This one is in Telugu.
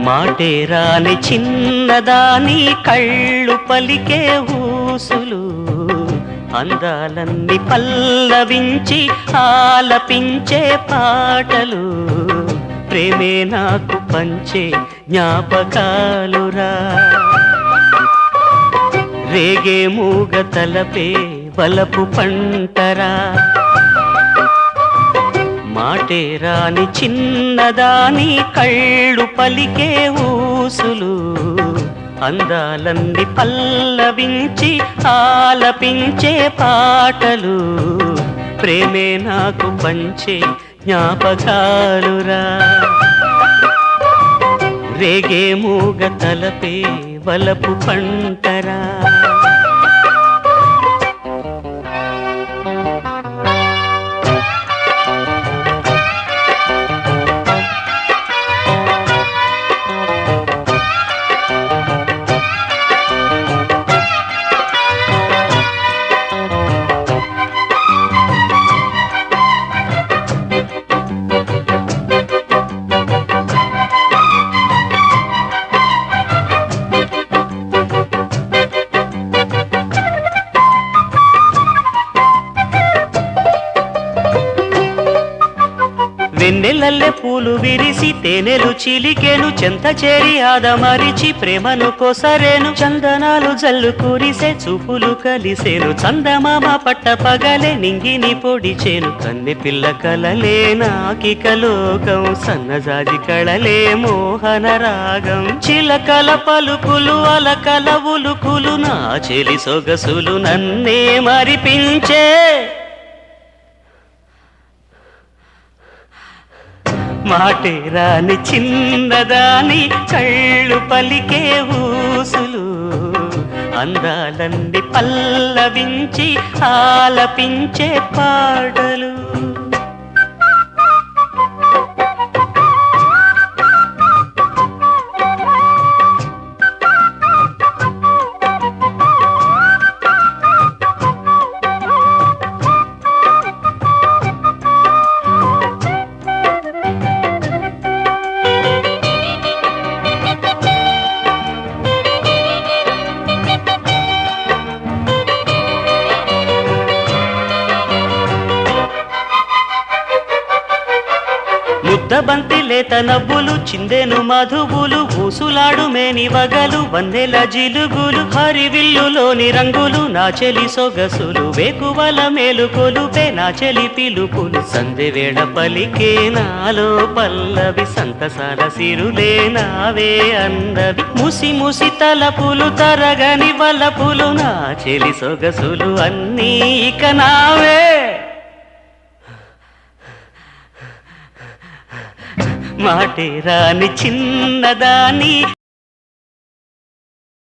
మాటే రాని చిన్నదాని కళ్ళు పలికే ఊసులు అందాలన్నీ పల్లవించి ఆలపించే పాటలు ప్రేమే నాకు పంచే జ్ఞాపకాలురా రేగే మూగ తలపే వలపు పంటరా మాటే రాని చిన్నదాని కళ్ళు పలికే ఊసులు అందాలన్నీ పల్లవించి ఆలపించే పాటలు ప్రేమే నాకు పంచే జ్ఞాపకాలురా రేగే మూగ తలపే వలపు పంటరా వెన్నెలల్లె పూలు విరిసి తేనెలు చిలికెను చెంత చేరి ఆదమరిచి ప్రేమను కొసరేను చందనాలు జల్లు కురిసే చూపులు కలిసేను చందమామ పట్ట పగలే నింగిని పొడిచేను కన్నె పిల్ల కలలే నాకిక లోకం సన్నజాజి కళలే మోహన రాగం చిలకల పలుకులు అలకల ఉలుకులు నా చెలి సొగసులు నన్నే మరిపించే మాటే రాని చిన్నదాని కళ్ళు పలికే ఊసులు అందాలన్నీ పల్లవించి ఆలపించే పాటలు ముద్దబంతి లేత నవ్వులు చిందెను మధువులు ఊసులాడు మేని వగలు వన్నెల జిలుగులు హరివిల్లులోని రంగులు నా చెలి సొగసులు వేకువల మేలుకొలుపే నా చెలి పిలుపులు సందెవేళ పలికే నాలో పల్లవి సంతసాల సిరులే నావే అందవి ముసి ముసి తలపులు తరగని వలపులు నా చెలి సొగసులు అన్నీ ఇక నావే మాటే రాని చిన్నదాని